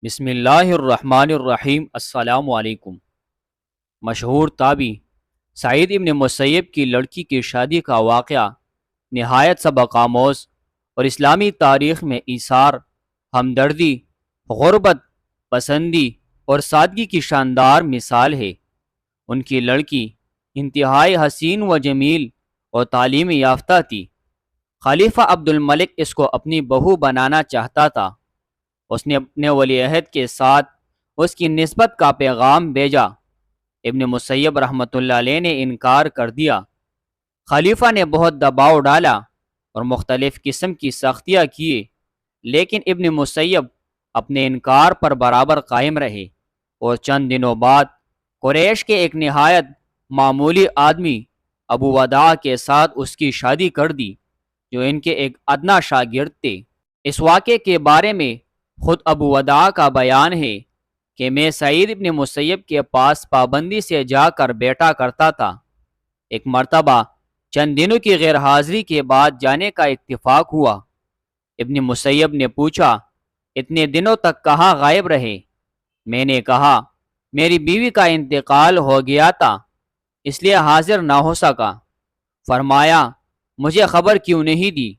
بسم اللہ الرحمن الرحیم۔ السلام علیکم۔ مشہور تابعی سعید ابن مسیب کی لڑکی کی شادی کا واقعہ نہایت سبق آموز اور اسلامی تاریخ میں ایثار، ہمدردی، غربت پسندی اور سادگی کی شاندار مثال ہے۔ ان کی لڑکی انتہائی حسین و جمیل اور تعلیم یافتہ تھی۔ خلیفہ عبد الملک اس کو اپنی بہو بنانا چاہتا تھا۔ اس نے اپنے ولی عہد کے ساتھ اس کی نسبت کا پیغام بھیجا۔ ابن مسیب رحمۃ اللہ علیہ نے انکار کر دیا۔ خلیفہ نے بہت دباؤ ڈالا اور مختلف قسم کی سختیاں کیے، لیکن ابن مسیب اپنے انکار پر برابر قائم رہے، اور چند دنوں بعد قریش کے ایک نہایت معمولی آدمی ابو وداع کے ساتھ اس کی شادی کر دی، جو ان کے ایک ادنا شاگرد تھے۔ اس واقعے کے بارے میں خود ابو وداع کا بیان ہے کہ میں سعید ابن مسیب کے پاس پابندی سے جا کر بیٹھا کرتا تھا۔ ایک مرتبہ چند دنوں کی غیر حاضری کے بعد جانے کا اتفاق ہوا۔ ابن مسیب نے پوچھا، اتنے دنوں تک کہاں غائب رہے؟ میں نے کہا، میری بیوی کا انتقال ہو گیا تھا، اس لیے حاضر نہ ہو سکا۔ فرمایا، مجھے خبر کیوں نہیں دی؟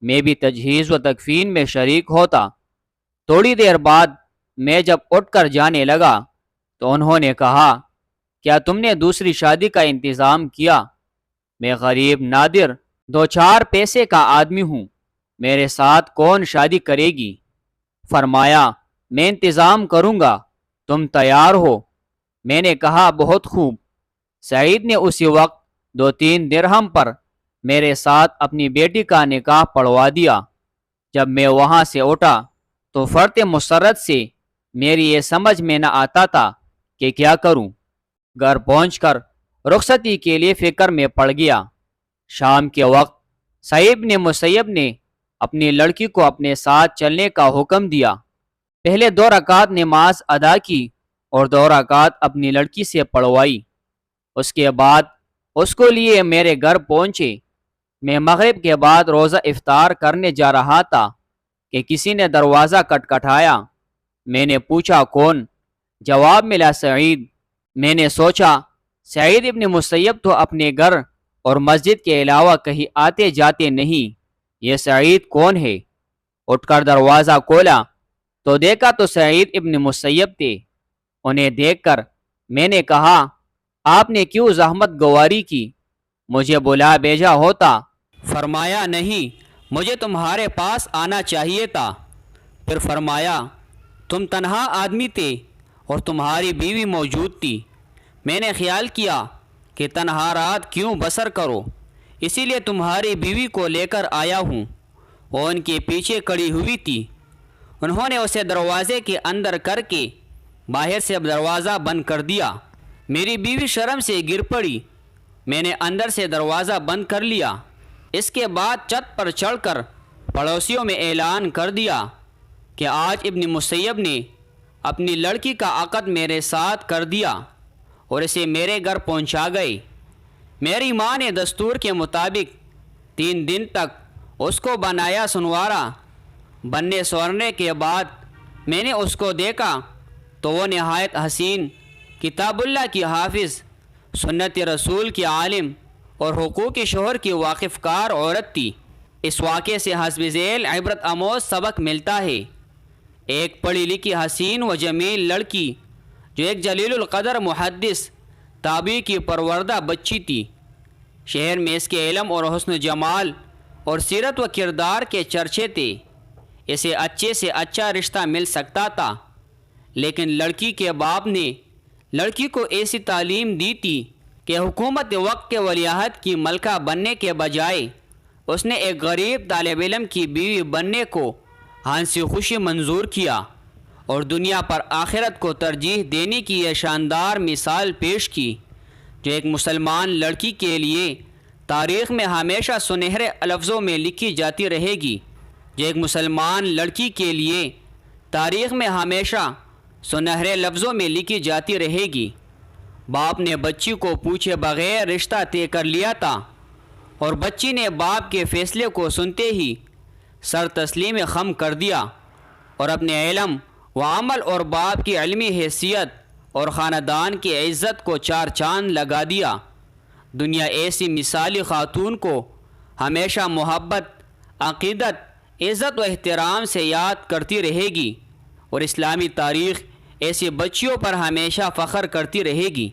میں بھی تجہیز و تکفین میں شریک ہوتا۔ تھوڑی دیر بعد میں جب اٹھ کر جانے لگا تو انہوں نے کہا، کیا تم نے دوسری شادی کا انتظام کیا؟ میں غریب نادر دو چار پیسے کا آدمی ہوں، میرے ساتھ کون شادی کرے گی؟ فرمایا، میں انتظام کروں گا، تم تیار ہو؟ میں نے کہا، بہت خوب۔ سعید نے اسی وقت 2-3 درہم پر میرے ساتھ اپنی بیٹی کا نکاح پڑھوا دیا۔ جب میں وہاں سے اٹھا تو فرط مسرت سے میری یہ سمجھ میں نہ آتا تھا کہ کیا کروں۔ گھر پہنچ کر رخصتی کے لیے فکر میں پڑ گیا۔ شام کے وقت سعید بن مسیب نے اپنی لڑکی کو اپنے ساتھ چلنے کا حکم دیا۔ پہلے 2 رکعت نماز ادا کی اور 2 رکعت اپنی لڑکی سے پڑھوائی۔ اس کے بعد اس کو لیے میرے گھر پہنچے۔ میں مغرب کے بعد روزہ افطار کرنے جا رہا تھا کہ کسی نے دروازہ کھٹکھٹایا۔ میں نے پوچھا، کون؟ جواب ملا، سعید۔ میں نے سوچا، سعید ابن مسیب تو اپنے گھر اور مسجد کے علاوہ کہیں آتے جاتے نہیں، یہ سعید کون ہے؟ اٹھ کر دروازہ کھولا تو دیکھا تو سعید ابن مسیب تھے۔ انہیں دیکھ کر میں نے کہا، آپ نے کیوں زحمت گواری کی؟ مجھے بلا بھیجا ہوتا۔ فرمایا، نہیں، مجھے تمہارے پاس آنا چاہیے تھا۔ پھر فرمایا، تم تنہا آدمی تھے اور تمہاری بیوی موجود تھی۔ میں نے خیال کیا کہ تنہا رات کیوں بسر کرو، اسی لیے تمہاری بیوی کو لے کر آیا ہوں۔ وہ ان کے پیچھے کڑی ہوئی تھی۔ انہوں نے اسے دروازے کے اندر کر کے باہر سے دروازہ بند کر دیا۔ میری بیوی شرم سے گر پڑی۔ میں نے اندر سے دروازہ بند کر لیا۔ اس کے بعد چھت پر چڑھ کر پڑوسیوں میں اعلان کر دیا کہ آج ابن مسیب نے اپنی لڑکی کا عقد میرے ساتھ کر دیا اور اسے میرے گھر پہنچا گئے۔ میری ماں نے دستور کے مطابق 3 دن تک اس کو بنایا سنوارا۔ بننے سنورنے کے بعد میں نے اس کو دیکھا تو وہ نہایت حسین، کتاب اللہ کی حافظ، سنت رسول کی عالم اور حقوق شوہر کی واقف کار عورت تھی۔ اس واقعے سے حسب ذیل عبرت آموز سبق ملتا ہے۔ ایک پڑھی لکھی حسین و جمیل لڑکی جو ایک جلیل القدر محدث تابعی کی پروردہ بچی تھی۔ شہر میں اس کے علم اور حسن جمال اور سیرت و کردار کے چرچے تھے۔ اسے اچھے سے اچھا رشتہ مل سکتا تھا، لیکن لڑکی کے باپ نے لڑکی کو ایسی تعلیم دی تھی کہ حکومت وقت کے ولی عہد کی ملکہ بننے کے بجائے اس نے ایک غریب طالب علم کی بیوی بننے کو ہنسی خوشی منظور کیا اور دنیا پر آخرت کو ترجیح دینے کی یہ شاندار مثال پیش کی، جو ایک مسلمان لڑکی کے لیے تاریخ میں ہمیشہ سنہرے لفظوں میں لکھی جاتی رہے گی، جو ایک مسلمان لڑکی کے لیے تاریخ میں ہمیشہ سنہرے لفظوں میں لکھی جاتی رہے گی۔ باپ نے بچی کو پوچھے بغیر رشتہ طے کر لیا تھا، اور بچی نے باپ کے فیصلے کو سنتے ہی سر تسلیم خم کر دیا اور اپنے علم وہ عمل اور باپ کی علمی حیثیت اور خاندان کی عزت کو چار چاند لگا دیا۔ دنیا ایسی مثالی خاتون کو ہمیشہ محبت، عقیدت، عزت و احترام سے یاد کرتی رہے گی، اور اسلامی تاریخ ایسی بچیوں پر ہمیشہ فخر کرتی رہے گی۔